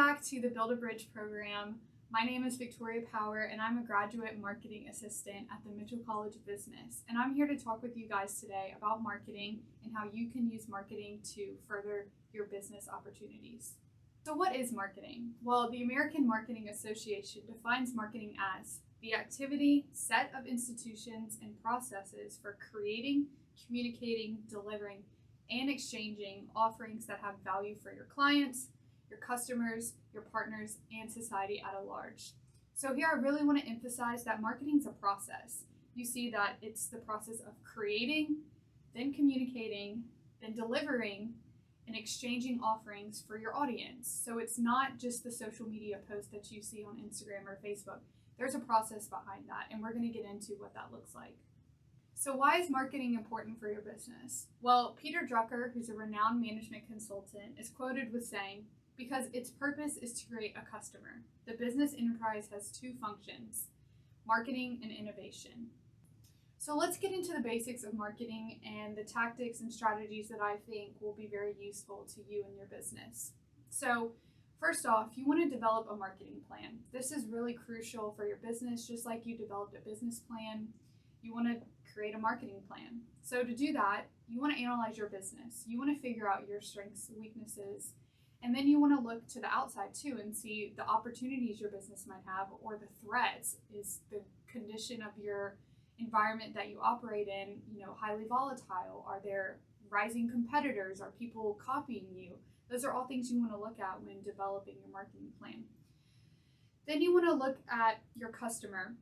back to the Build a Bridge program. My name is Victoria Power and I'm a graduate marketing assistant at the Mitchell College of Business. And I'm here to talk with you guys today about marketing and how you can use marketing to further your business opportunities. So what is marketing? Well, the American Marketing Association defines marketing as the activity, set of institutions and processes for creating, communicating, delivering, and exchanging offerings that have value for your clients, your customers, your partners, and society at large. So here I really want to emphasize that marketing is a process. You see that it's the process of creating, then communicating, then delivering, and exchanging offerings for your audience. So it's not just the social media post that you see on Instagram or Facebook. There's a process behind that, and we're going to get into what that looks like. So why is marketing important for your business? Well, Peter Drucker, who's a renowned management consultant, is quoted with saying, "Because its purpose is to create a customer. The business enterprise has two functions, marketing and innovation." So let's get into the basics of marketing and the tactics and strategies that I think will be very useful to you and your business. So first off, you want to develop a marketing plan. This is really crucial for your business, just like you developed a business plan. You want to create a marketing plan. So to do that, you want to analyze your business. You want to figure out your strengths, weaknesses, and then you want to look to the outside too and see the opportunities your business might have or the threats. Is the condition of your environment that you operate in, highly volatile? Are there rising competitors? Are people copying you? Those are all things you want to look at when developing your marketing plan. Then you want to look at your customer.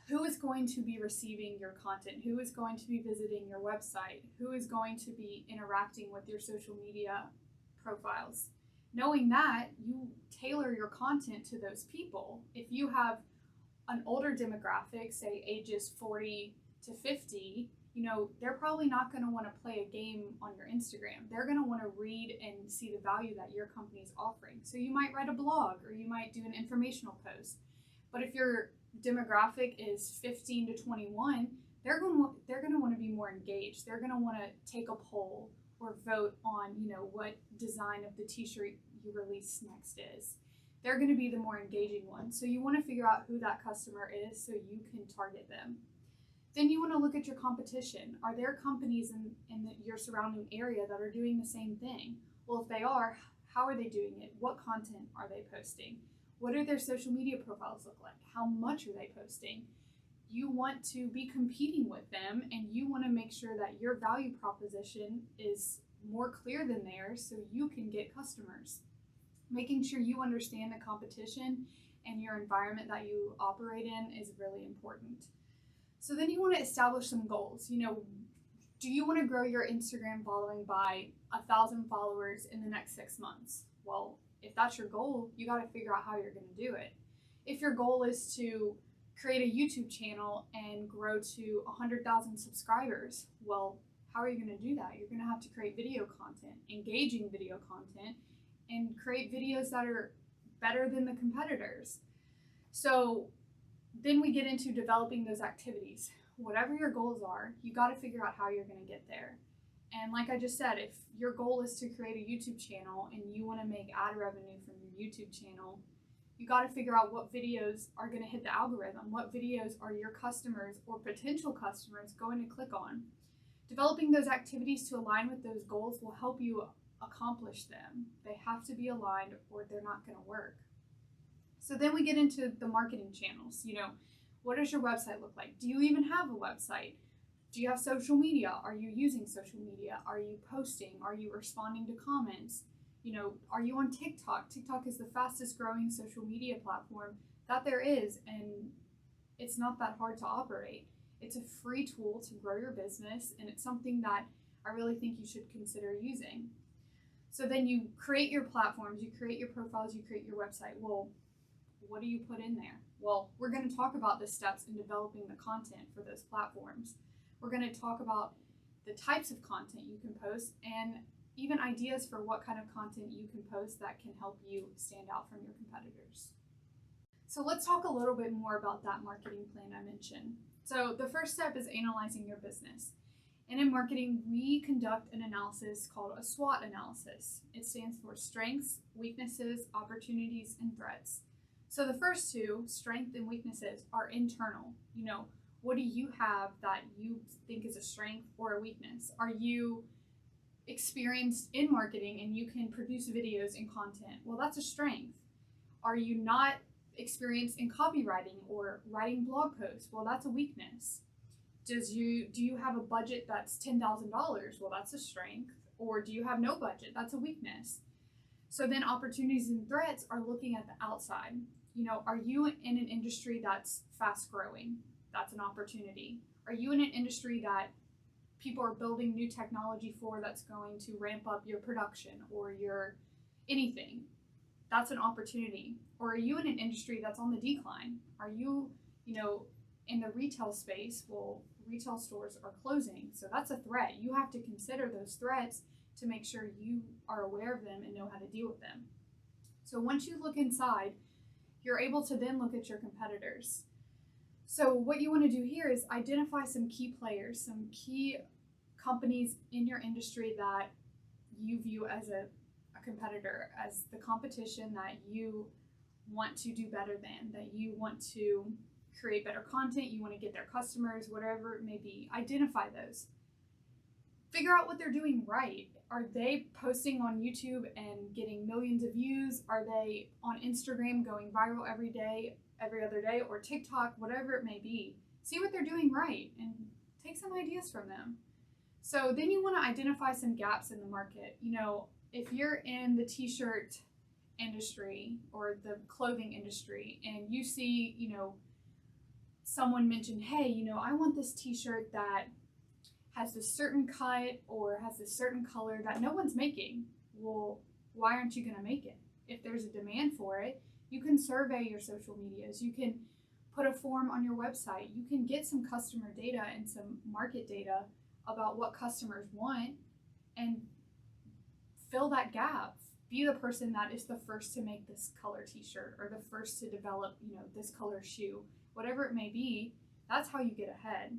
Who is going to be receiving your content? Who is going to be visiting your website? Who is going to be interacting with your social media profiles? Knowing that, you tailor your content to those people. If you have an older demographic, say ages 40 to 50, they're probably not going to want to play a game on your Instagram. They're going to want to read and see the value that your company is offering. So you might write a blog or you might do an informational post. But if your demographic is 15 to 21, they're going to want to be more engaged. They're going to want to take a poll or vote on, what design of the t-shirt you release next is. They're going to be the more engaging one. So you want to figure out who that customer is so you can target them. Then you want to look at your competition. Are there companies in your surrounding area that are doing the same thing? Well, if they are, how are they doing it? What content are they posting? What do their social media profiles look like? How much are they posting? You want to be competing with them, and you want to make sure that your value proposition is more clear than theirs so you can get customers. Making sure you understand the competition and your environment that you operate in is really important. So then you want to establish some goals. Do you want to grow your Instagram following by 1,000 followers in the next 6 months? Well, if that's your goal, you got to figure out how you're going to do it. If your goal is to create a YouTube channel and grow to 100,000 subscribers, well, how are you going to do that? You're going to have to create video content, engaging video content, and create videos that are better than the competitors. So then we get into developing those activities. Whatever your goals are, you got to figure out how you're going to get there. And like I just said, if your goal is to create a YouTube channel and you want to make ad revenue from your YouTube channel, you got to figure out what videos are going to hit the algorithm. What videos are your customers or potential customers going to click on? Developing those activities to align with those goals will help you accomplish them. They have to be aligned or they're not going to work. So then we get into the marketing channels. What does your website look like? Do you even have a website? Do you have social media? Are you using social media? Are you posting? Are you responding to comments? Are you on TikTok? TikTok is the fastest growing social media platform that there is, and it's not that hard to operate. It's a free tool to grow your business, and it's something that I really think you should consider using. So then you create your platforms, you create your profiles, you create your website. Well, what do you put in there? Well, we're going to talk about the steps in developing the content for those platforms. We're going to talk about the types of content you can post and even ideas for what kind of content you can post that can help you stand out from your competitors. So let's talk a little bit more about that marketing plan I mentioned. So the first step is analyzing your business. And in marketing, we conduct an analysis called a SWOT analysis. It stands for strengths, weaknesses, opportunities, and threats. So the first two, strength and weaknesses, are internal. What do you have that you think is a strength or a weakness? Are you experienced in marketing and you can produce videos and content? Well, that's a strength. Are you not experienced in copywriting or writing blog posts? Well, that's a weakness. Do you have a budget that's $10,000? Well, that's a strength. Or do you have no budget? That's a weakness. So then opportunities and threats are looking at the outside. Are you in an industry that's fast growing? That's an opportunity. Are you in an industry that people are building new technology for that's going to ramp up your production or your anything? That's an opportunity. Or are you in an industry that's on the decline? Are you, in the retail space? Well, retail stores are closing, so that's a threat. You have to consider those threats to make sure you are aware of them and know how to deal with them. So once you look inside, you're able to then look at your competitors. So what you want to do here is identify some key players, some key companies in your industry that you view as a competitor, as the competition that you want to do better than, that you want to create better content, you want to get their customers, whatever it may be. Identify those. Figure out what they're doing right. Are they posting on YouTube and getting millions of views? Are they on Instagram going viral every day, every other day, or TikTok, whatever it may be? See what they're doing right and take some ideas from them. So then you want to identify some gaps in the market. If you're in the t-shirt industry or the clothing industry and you see, someone mentioned, hey, I want this t-shirt that has this certain cut or has this certain color that no one's making. Well, why aren't you going to make it? If there's a demand for it, you can survey your social medias. You can put a form on your website. You can get some customer data and some market data about what customers want and fill that gap. Be the person that is the first to make this color t-shirt or the first to develop, this color shoe, whatever it may be. That's how you get ahead.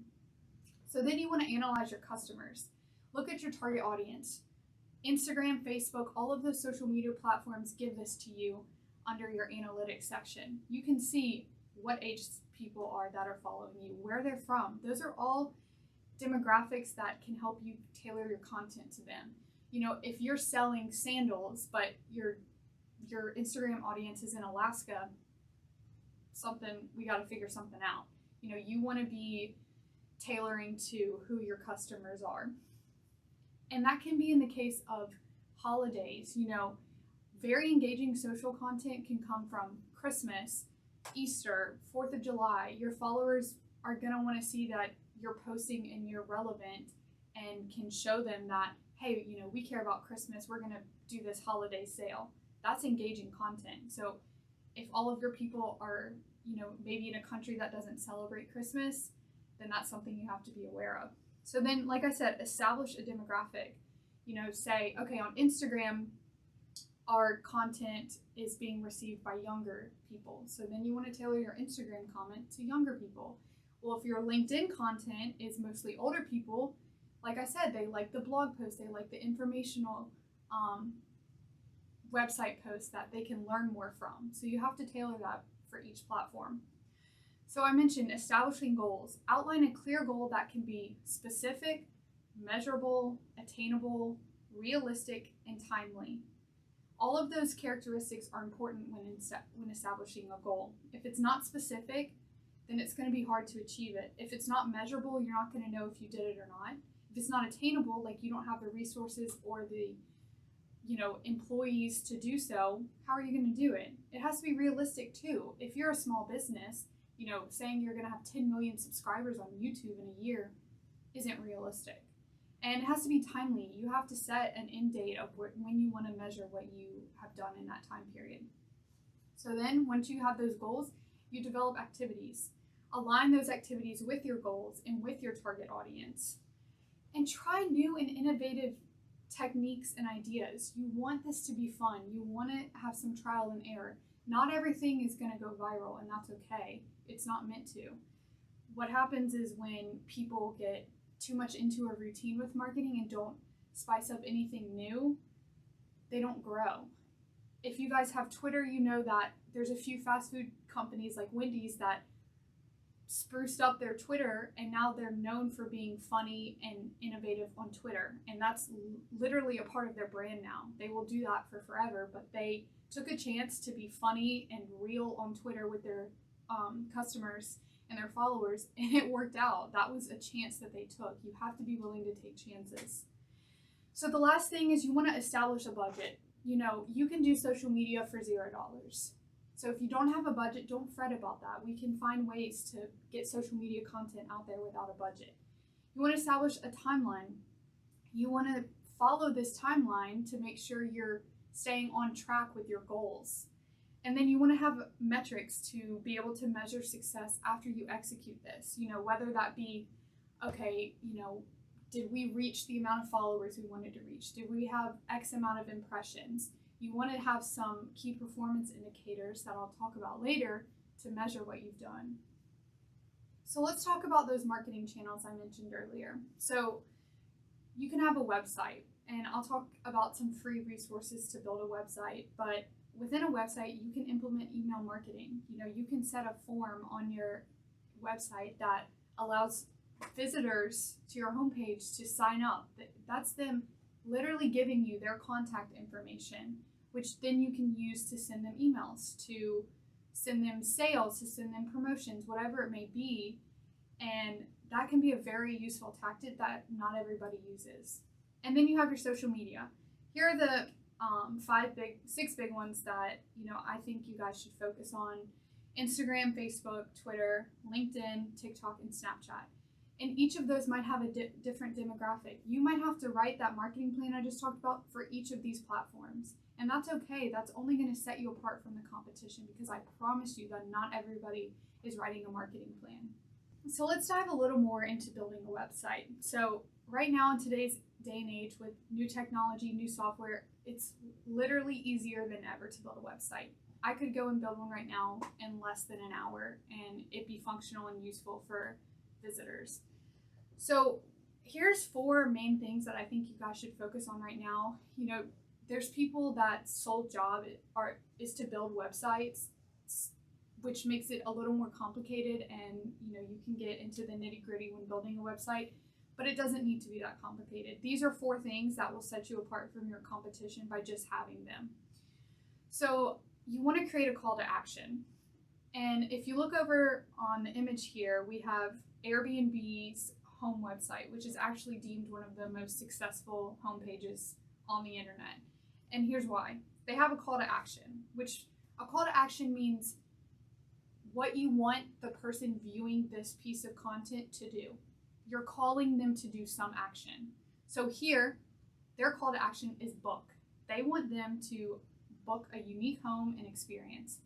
So then you want to analyze your customers. Look at your target audience. Instagram, Facebook, all of those social media platforms give this to you under your analytics section. You can see what age people are that are following you, where they're from. Those are all demographics that can help you tailor your content to them. If you're selling sandals, but your Instagram audience is in Alaska, we got to figure something out. You want to be tailoring to who your customers are. And that can be in the case of holidays. Very engaging social content can come from Christmas, Easter, 4th of July. Your followers are going to want to see that you're posting and you're relevant and can show them that, hey, we care about Christmas. We're going to do this holiday sale. That's engaging content. So if all of your people are, maybe in a country that doesn't celebrate Christmas, then that's something you have to be aware of. So then, like I said, establish a demographic. Say, okay, on Instagram, our content is being received by younger people. So then you want to tailor your Instagram comment to younger people. Well, if your LinkedIn content is mostly older people, like I said, they like the blog posts, they like the informational website posts that they can learn more from. So you have to tailor that for each platform. So I mentioned establishing goals. Outline a clear goal that can be specific, measurable, attainable, realistic, and timely. All of those characteristics are important when establishing a goal. If it's not specific, then it's going to be hard to achieve it. If it's not measurable, you're not going to know if you did it or not. If it's not attainable, like you don't have the resources or the employees to do so, how are you going to do it? It has to be realistic too. If you're a small business, saying you're going to have 10 million subscribers on YouTube in a year isn't realistic. And it has to be timely. You have to set an end date of when you want to measure what you have done in that time period. So then once you have those goals, you develop activities. Align those activities with your goals and with your target audience. And try new and innovative techniques and ideas. You want this to be fun. You want to have some trial and error. Not everything is going to go viral, and that's okay. It's not meant to. What happens is when people get too much into a routine with marketing and don't spice up anything new, they don't grow. If you guys have Twitter, you know that there's a few fast food companies like Wendy's that spruced up their Twitter, and now they're known for being funny and innovative on Twitter, and that's literally a part of their brand now. They will do that for forever, but they took a chance to be funny and real on Twitter with their customers and their followers, and it worked out. That was a chance that they took. You have to be willing to take chances. So the last thing is you want to establish a budget. You know, you can do social media for $0. So if you don't have a budget, don't fret about that. We can find ways to get social media content out there without a budget. You want to establish a timeline. You want to follow this timeline to make sure you're staying on track with your goals. And then you want to have metrics to be able to measure success after you execute this. You know, whether that be, okay, you know, did we reach the amount of followers we wanted to reach? Did we have X amount of impressions? You want to have some key performance indicators that I'll talk about later to measure what you've done. So let's talk about those marketing channels I mentioned earlier. So you can have a website, and I'll talk about some free resources to build a website, but within a website, you can implement email marketing. You know, you can set a form on your website that allows visitors to your homepage to sign up. That's them literally giving you their contact information, which then you can use to send them emails, to send them sales, to send them promotions, whatever it may be. And that can be a very useful tactic that not everybody uses. And then you have your social media. Here are the six big ones that, you know, I think you guys should focus on: Instagram, Facebook, Twitter, LinkedIn, TikTok, and Snapchat. And each of those might have a different demographic. You might have to write that marketing plan I just talked about for each of these platforms. And that's okay. That's only going to set you apart from the competition, because I promise you that not everybody is writing a marketing plan. So let's dive a little more into building a website. So right now in today's day and age with new technology, new software, it's literally easier than ever to build a website. I could go and build one right now in less than an hour, and it'd be functional and useful for visitors. So here's 4 main things that I think you guys should focus on right now. You know, there's people that sole job is to build websites, which makes it a little more complicated, and you know, you can get into the nitty-gritty when building a website, but it doesn't need to be that complicated. These are 4 things that will set you apart from your competition by just having them. So you want to create a call to action. And if you look over on the image here, we have Airbnb's home website, which is actually deemed one of the most successful homepages on the internet. And here's why. They have a call to action, which a call to action means what you want the person viewing this piece of content to do. You're calling them to do some action. So here, their call to action is book. They want them to book a unique home and experience.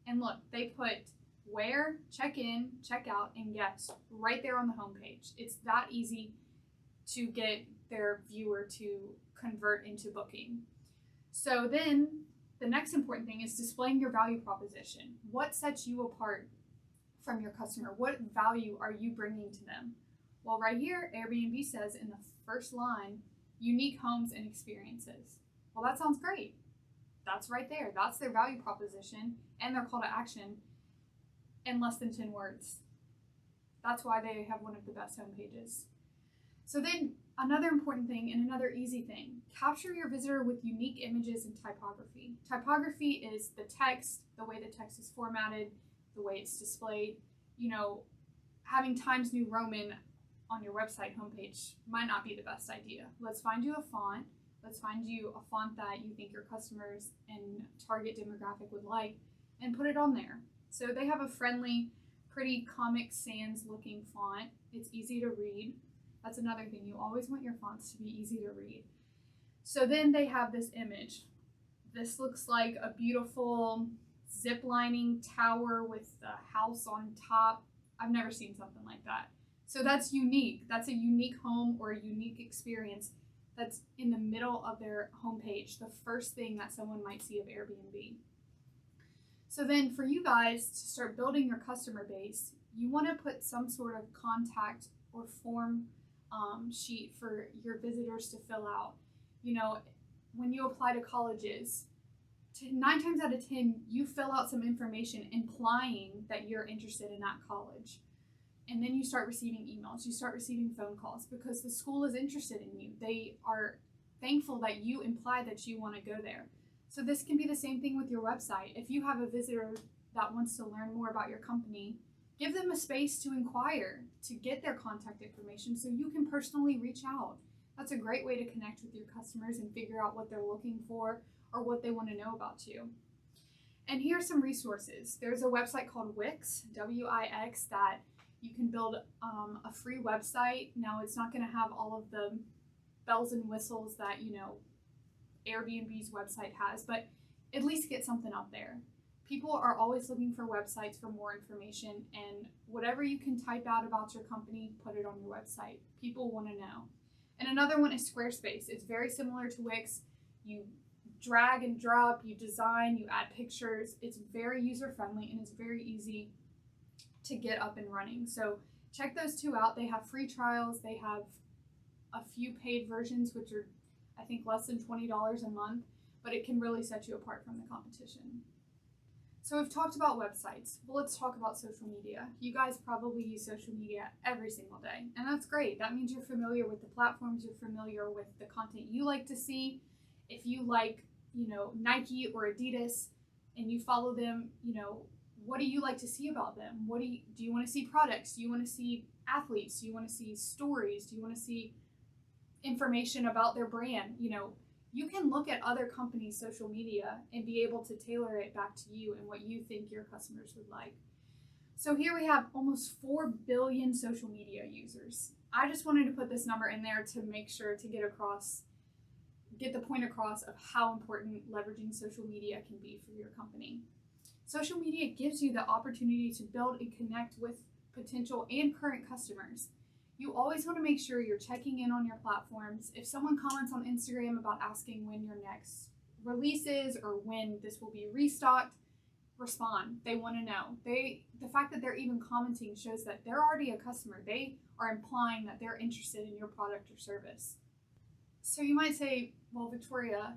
And look, they put where, check in, check out, and guest right there on the homepage. It's that easy to get their viewer to convert into booking. So then the next important thing is displaying your value proposition. What sets you apart from your customer? What value are you bringing to them? Well, right here, Airbnb says in the first line, unique homes and experiences. Well, that sounds great. That's right there. That's their value proposition and their call to action in less than 10 words. That's why they have one of the best homepages. So then another important thing and another easy thing, capture your visitor with unique images and typography. Typography is the text, the way the text is formatted, the way it's displayed. You know, having Times New Roman on your website homepage might not be the best idea. Let's find you a font. Let's find you a font that you think your customers and target demographic would like, and put it on there. So they have a friendly, pretty Comic Sans looking font. It's easy to read. That's another thing. You always want your fonts to be easy to read. So then they have this image. This looks like a beautiful zip-lining tower with a house on top. I've never seen something like that. So that's unique. That's a unique home or a unique experience that's in the middle of their homepage, the first thing that someone might see of Airbnb. So then for you guys to start building your customer base, you want to put some sort of contact or form sheet for your visitors to fill out. You know, when you apply to colleges, 9 times out of 10, you fill out some information implying that you're interested in that college. And then you start receiving emails, you start receiving phone calls because the school is interested in you. They are thankful that you imply that you want to go there. So this can be the same thing with your website. If you have a visitor that wants to learn more about your company, give them a space to inquire, to get their contact information so you can personally reach out. That's a great way to connect with your customers and figure out what they're looking for or what they want to know about you. And here are some resources. There's a website called Wix, W-I-X, that you can build a free website. Now, it's not going to have all of the bells and whistles that, Airbnb's website has, but at least get something out there. People are always looking for websites for more information, and whatever you can type out about your company, put it on your website. People want to know. And another one is Squarespace. It's very similar to Wix. You drag and drop, you design, you add pictures. It's very user-friendly and it's very easy to get up and running. So check those two out. They have free trials. They have a few paid versions, which are, I think, less than $20 a month, but it can really set you apart from the competition. So we've talked about websites. Well, let's talk about social media. You guys probably use social media every single day, and that's great. That means you're familiar with the platforms, you're familiar with the content you like to see. If you like, Nike or Adidas and you follow them, what do you like to see about them? Do you want to see products? Do you want to see athletes? Do you want to see stories? Do you want to see information about their brand? You can look at other companies' social media and be able to tailor it back to you and what you think your customers would like. So here we have almost 4 billion social media users. I just wanted to put this number in there to make sure to get the point across of how important leveraging social media can be for your company. Social media gives you the opportunity to build and connect with potential and current customers. You always want to make sure you're checking in on your platforms. If someone comments on Instagram about asking when your next release is or when this will be restocked, respond. They want to know. The fact that they're even commenting shows that they're already a customer. They are implying that they're interested in your product or service. So you might say, well, Victoria,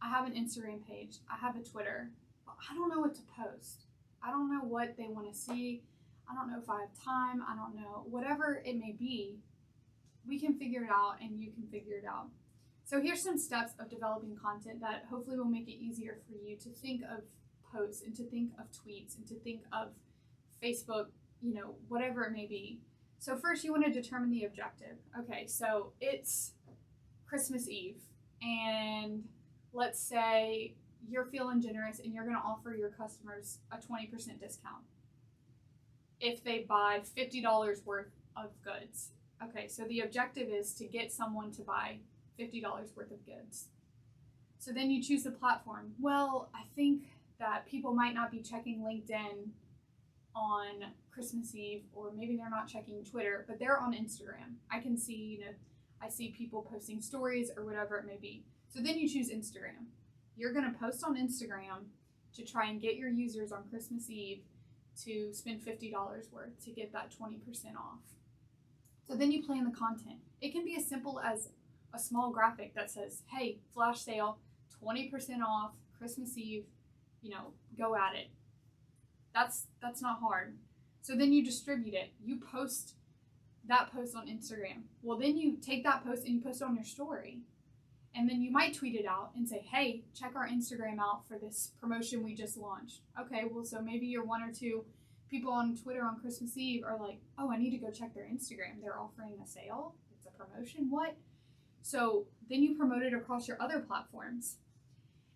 I have an Instagram page, I have a Twitter, but I don't know what to post. I don't know what they want to see. I don't know if I have time. I don't know. Whatever it may be, we can figure it out and you can figure it out. So here's some steps of developing content that hopefully will make it easier for you to think of posts and to think of tweets and to think of Facebook, whatever it may be. So first you want to determine the objective. Okay, so it's Christmas Eve, and let's say you're feeling generous and you're going to offer your customers a 20% discount if they buy $50 worth of goods. Okay, so the objective is to get someone to buy $50 worth of goods. So then you choose the platform. Well, I think that people might not be checking LinkedIn on Christmas Eve, or maybe they're not checking Twitter, but they're on Instagram. I can see, I see people posting stories or whatever it may be. So then you choose Instagram. You're going to post on Instagram to try and get your users on Christmas Eve to spend $50 worth to get that 20% off. So then you plan the content. It can be as simple as a small graphic that says, hey, flash sale, 20% off, Christmas Eve, go at it. That's not hard. So then you distribute it. You post that post on Instagram. Well, then you take that post and you post it on your story. And then you might tweet it out and say, hey, check our Instagram out for this promotion we just launched. Okay, well, so maybe your 1 or 2 people on Twitter on Christmas Eve are like, oh, I need to go check their Instagram. They're offering a sale. It's a promotion. What? So then you promote it across your other platforms.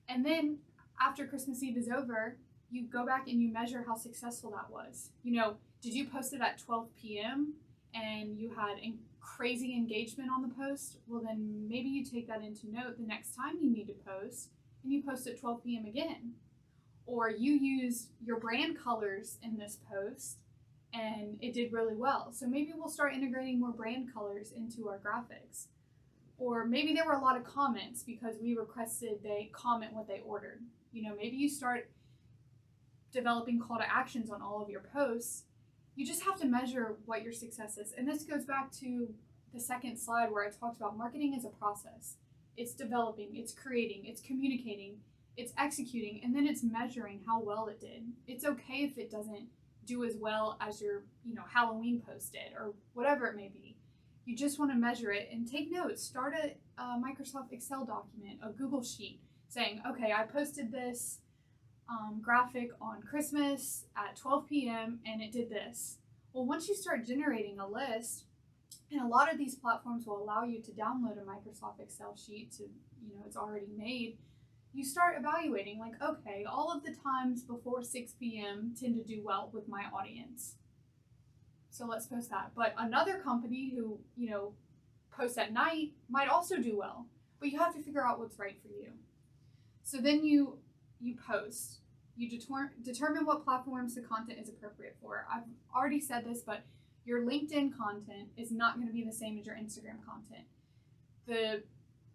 And then after Christmas Eve is over, you go back and you measure how successful that was. Did you post it at 12 p.m. and you had crazy engagement on the post? Well, then maybe you take that into note the next time you need to post and you post at 12 p.m. again. Or you used your brand colors in this post and it did really well. So maybe we'll start integrating more brand colors into our graphics. Or maybe there were a lot of comments because we requested they comment what they ordered. Maybe you start developing call to actions on all of your posts. You just have to measure what your success is. And this goes back to the second slide where I talked about marketing is a process. It's developing, it's creating, it's communicating, it's executing, and then it's measuring how well it did. It's okay if it doesn't do as well as your, Halloween post did or whatever it may be. You just want to measure it and take notes. Start a Microsoft Excel document, a Google Sheet, saying, okay, I posted this graphic on Christmas at 12 p.m. and it did this. Well, once you start generating a list, and a lot of these platforms will allow you to download a Microsoft Excel sheet to, it's already made, you start evaluating like, okay, all of the times before 6 p.m. tend to do well with my audience. So let's post that. But another company who, posts at night might also do well, but you have to figure out what's right for you. So then you post, you determine what platforms the content is appropriate for. I've already said this, but your LinkedIn content is not going to be the same as your Instagram content. The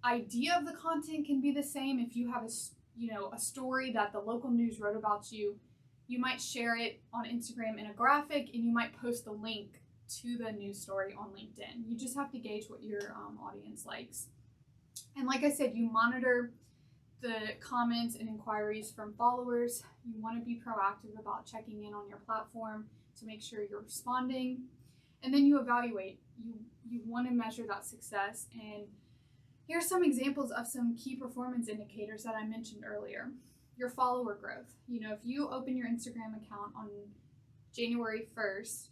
idea of the content can be the same. If you have a story that the local news wrote about you, you might share it on Instagram in a graphic, and you might post the link to the news story on LinkedIn. You just have to gauge what your audience likes. And like I said, you monitor the comments and inquiries from followers. You want to be proactive about checking in on your platform to make sure you're responding. And then you evaluate. You want to measure that success. And here's some examples of some key performance indicators that I mentioned earlier. Your follower growth. If you open your Instagram account on January 1st,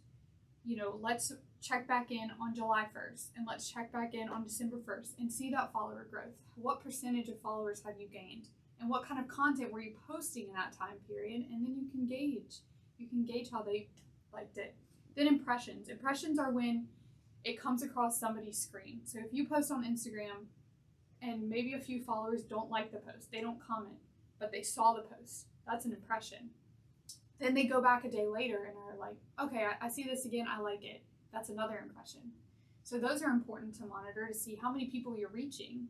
let's check back in on July 1st, and let's check back in on December 1st and see that follower growth. What percentage of followers have you gained? And what kind of content were you posting in that time period? And then you can gauge how they liked it. Then impressions. Impressions are when it comes across somebody's screen. So if you post on Instagram and maybe a few followers don't like the post, they don't comment, but they saw the post, that's an impression. Then they go back a day later and are like, okay, I see this again, I like it. That's another impression. So those are important to monitor to see how many people you're reaching.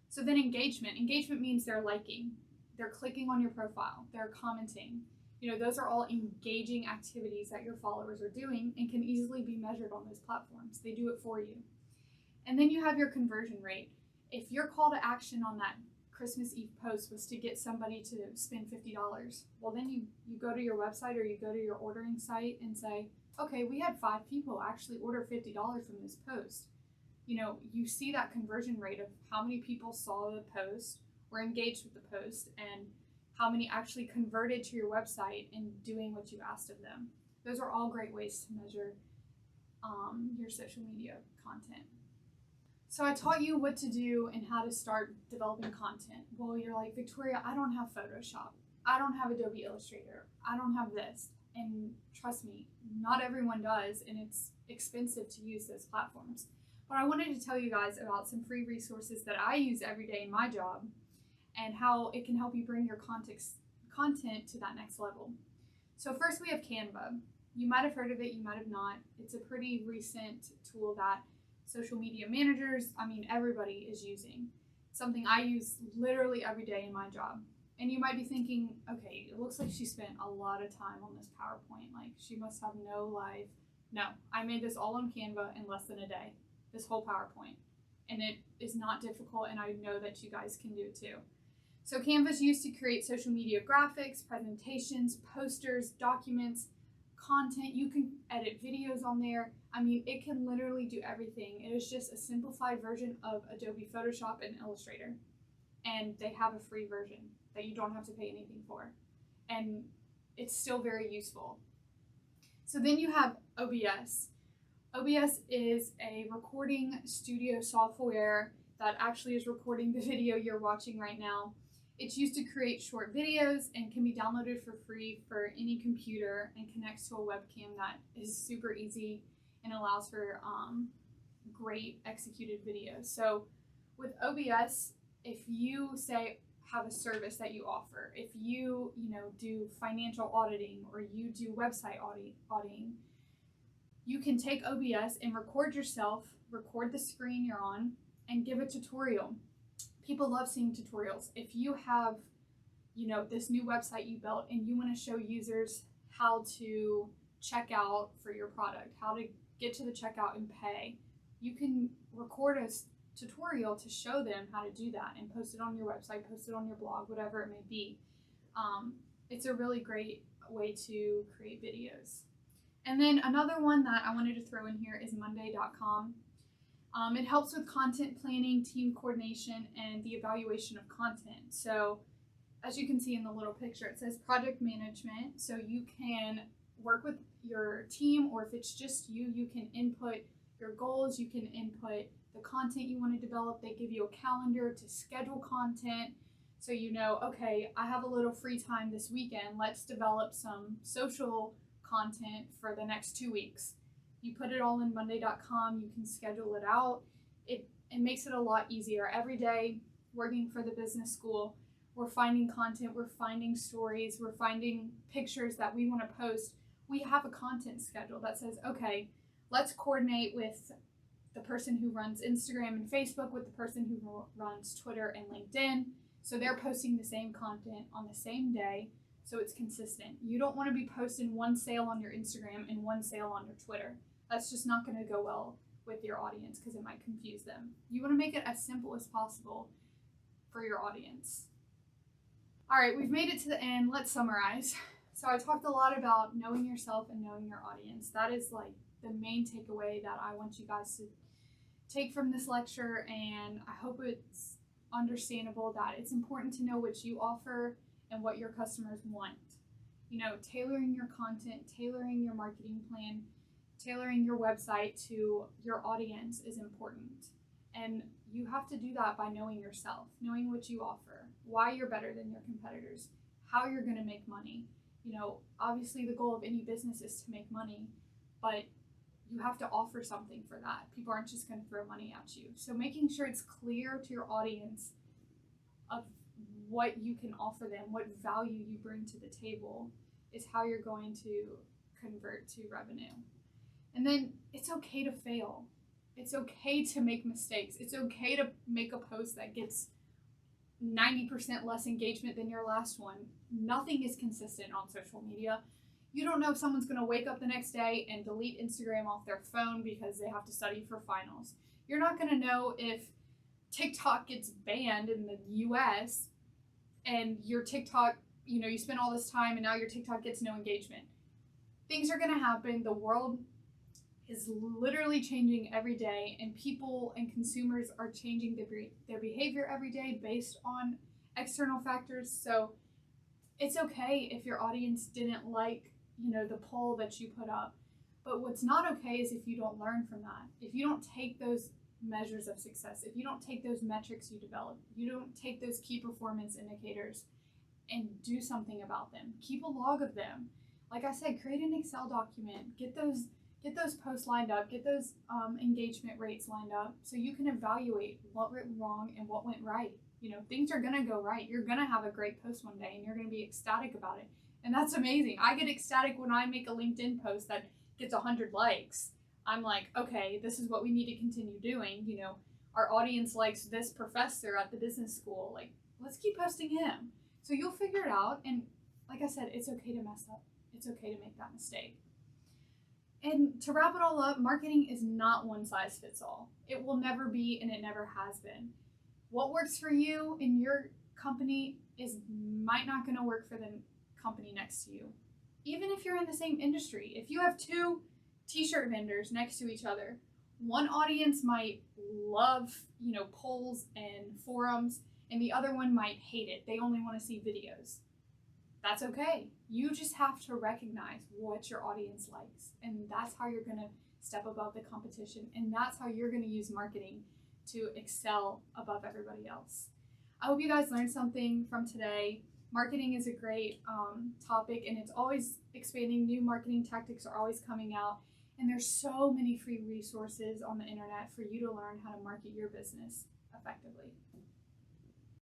So then engagement. Engagement means they're liking, they're clicking on your profile, they're commenting. Those are all engaging activities that your followers are doing and can easily be measured on those platforms. They do it for you. And then you have your conversion rate. If your call to action on that Christmas Eve post was to get somebody to spend $50, well, then you go to your website or you go to your ordering site and say, okay, we had 5 people actually order $50 from this post. You see that conversion rate of how many people saw the post, were engaged with the post, and how many actually converted to your website and doing what you asked of them. Those are all great ways to measure your social media content. So I taught you what to do and how to start developing content. Well, you're like, Victoria, I don't have Photoshop. I don't have Adobe Illustrator. I don't have this. And trust me, not everyone does, and it's expensive to use those platforms. But I wanted to tell you guys about some free resources that I use every day in my job and how it can help you bring your content to that next level. So first we have Canva. You might have heard of it, you might have not. It's a pretty recent tool that social media managers, everybody is using. Something I use literally every day in my job. And you might be thinking, okay, it looks like she spent a lot of time on this PowerPoint. Like, she must have no life. No, I made this all on Canva in less than a day, this whole PowerPoint. And it is not difficult, and I know that you guys can do it too. So Canva is used to create social media graphics, presentations, posters, documents, content. You can edit videos on there. It can literally do everything. It is just a simplified version of Adobe Photoshop and Illustrator. And they have a free version that you don't have to pay anything for. And it's still very useful. So then you have OBS. OBS is a recording studio software that actually is recording the video you're watching right now. It's used to create short videos and can be downloaded for free for any computer and connects to a webcam that is super easy and allows for great executed videos. So with OBS, if you have a service that you offer, if you do financial auditing or you do website auditing, you can take OBS and record yourself, record the screen you're on, and give a tutorial. People love seeing tutorials. If you have, this new website you built and you want to show users how to check out for your product, how to get to the checkout and pay, you can record a tutorial to show them how to do that and post it on your website, post it on your blog, whatever it may be. It's a really great way to create videos. And then another one that I wanted to throw in here is Monday.com. It helps with content planning, team coordination, and the evaluation of content. So as you can see in the little picture, it says project management. So you can work with your team, or if it's just you, you can input your goals, you can input the content you want to develop. They give you a calendar to schedule content. So you know, okay, I have a little free time this weekend. Let's develop some social content for the next 2 weeks. You put it all in Monday.com, you can schedule it out. It makes it a lot easier. Every day, working for the business school, we're finding content, we're finding stories, we're finding pictures that we want to post. We have a content schedule that says, okay, let's coordinate with the person who runs Instagram and Facebook with the person who runs Twitter and LinkedIn. So they're posting the same content on the same day, so it's consistent. You don't want to be posting one sale on your Instagram and one sale on your Twitter. That's just not going to go well with your audience because it might confuse them. You want to make it as simple as possible for your audience. All right, we've made it to the end. Let's summarize. So I talked a lot about knowing yourself and knowing your audience. That is like the main takeaway that I want you guys to take from this lecture, and I hope it's understandable that it's important to know what you offer and what your customers want. You know, tailoring your content, tailoring your marketing plan, tailoring your website to your audience is important. And you have to do that by knowing yourself, knowing what you offer, why you're better than your competitors, how you're going to make money. You know, obviously the goal of any business is to make money, but you have to offer something for that. People aren't just going to throw money at you. So making sure it's clear to your audience of what you can offer them, what value you bring to the table, is how you're going to convert to revenue. And then it's okay to fail. It's okay to make mistakes. It's okay to make a post that gets 90% less engagement than your last one. Nothing is consistent on social media. You don't know if someone's going to wake up the next day and delete Instagram off their phone because they have to study for finals. You're not going to know if TikTok gets banned in the US and your TikTok, you know, you spend all this time and now your TikTok gets no engagement. Things are going to happen. The world is literally changing every day, and people and consumers are changing their behavior every day based on external factors. So it's okay if your audience didn't like, you know, the poll that you put up. But what's not okay is if you don't learn from that. If you don't take those measures of success, if you don't take those metrics you develop, you don't take those key performance indicators and do something about them. Keep a log of them. Like I said, create an Excel document. Get those posts lined up. Get those engagement rates lined up so you can evaluate what went wrong and what went right. You know, things are gonna go right. You're gonna have a great post one day and you're gonna be ecstatic about it. And that's amazing. I get ecstatic when I make a LinkedIn post that gets 100 likes. I'm like, okay, this is what we need to continue doing. You know, our audience likes this professor at the business school. Like, let's keep posting him. So you'll figure it out. And like I said, it's okay to mess up. It's okay to make that mistake. And to wrap it all up, marketing is not one size fits all. It will never be, and it never has been. What works for you in your company might not going to work for the company next to you. Even if you're in the same industry, if you have two t-shirt vendors next to each other, one audience might love, you know, polls and forums, and the other one might hate it. They only want to see videos. That's okay. You just have to recognize what your audience likes, and that's how you're going to step above the competition, and that's how you're going to use marketing to excel above everybody else. I hope you guys learned something from today. Marketing is a great topic, and it's always expanding. New marketing tactics are always coming out, and there's so many free resources on the internet for you to learn how to market your business effectively.